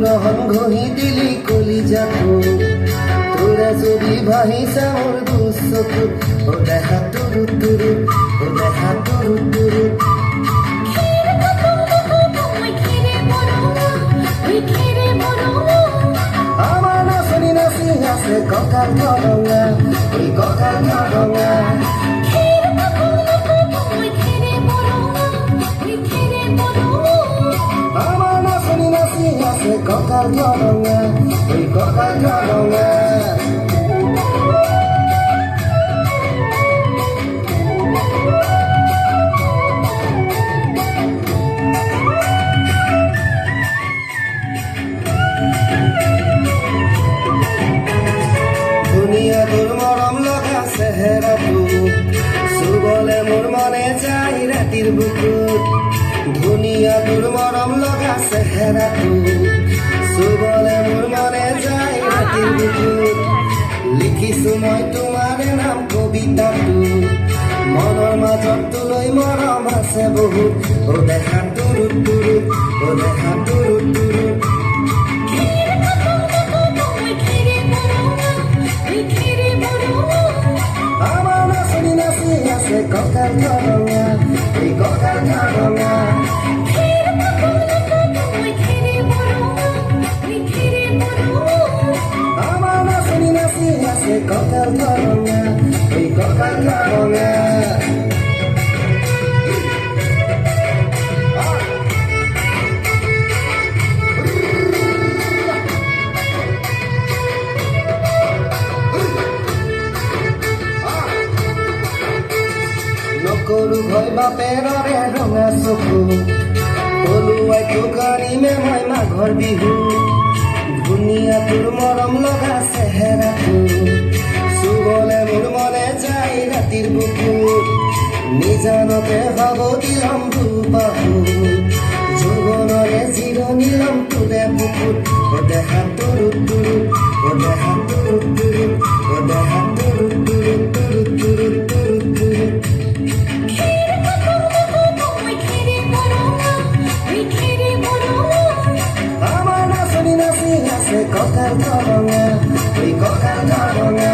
রহন ঘহি দিলি কলিজাটো তোরা যদি ভাহিছা মোর দুচকু ও দেখা তুরু তুরু ও দেখা তুরু তুরু আমার নাচনি নাচি আছে কঁকাল ধরঙা ওই কঁকাল ধরঙা আমার নাচনি নাচি আছে কঁকাল ধরঙা ওই কঁকাল ধরঙা দুনিয়া তোর মরম লগা চেহেৰাটো চুবলে মোৰ মনে যায় ৰাতিৰ বুকুত ধুনীয়া তোৰ মৰম লগা চেহেৰাটো চুবলে মোৰ মনে যায় ৰাতিৰ বুকুত লিখিছো মই তোমাৰ নাম কবিতাটো মনৰ মাজত তোলৈ মৰম আছে বহুত ও দেখা তুৰু তুৰু ও দেখা তুৰু তুৰু আমাৰ নাচনি নাচি আছে কঁকাল ধৰঙা ওই কঁকাল ধৰঙা আমাৰ নাচনি নাচি আছে কঁকাল ধৰঙা ওই কঁকাল ধৰঙা নকৰো ভয় বাপেৰৰে ৰঙা চকু পলুৱাই টুকাৰিমে মই মাঘৰ বিহু ধুনীয়া তোৰ মৰম লগা চেহেৰাটো চুবলে মোৰ মনে যায় ৰাতিৰ বুকুত নিজানতে হ'ব দিলম দুবাহু যৌৱনৰে জিৰণি লম তোৰে বুকুত ও দেখা তুৰু তুৰু ও দেখা তুৰু তুৰু ও দেখা তুৰু তুৰু তুৰু তুৰু তুৰু তুৰু আমাৰ নাচনি নাচি আছে কঁকাল ধৰঙা ওই কঁকাল ধৰঙা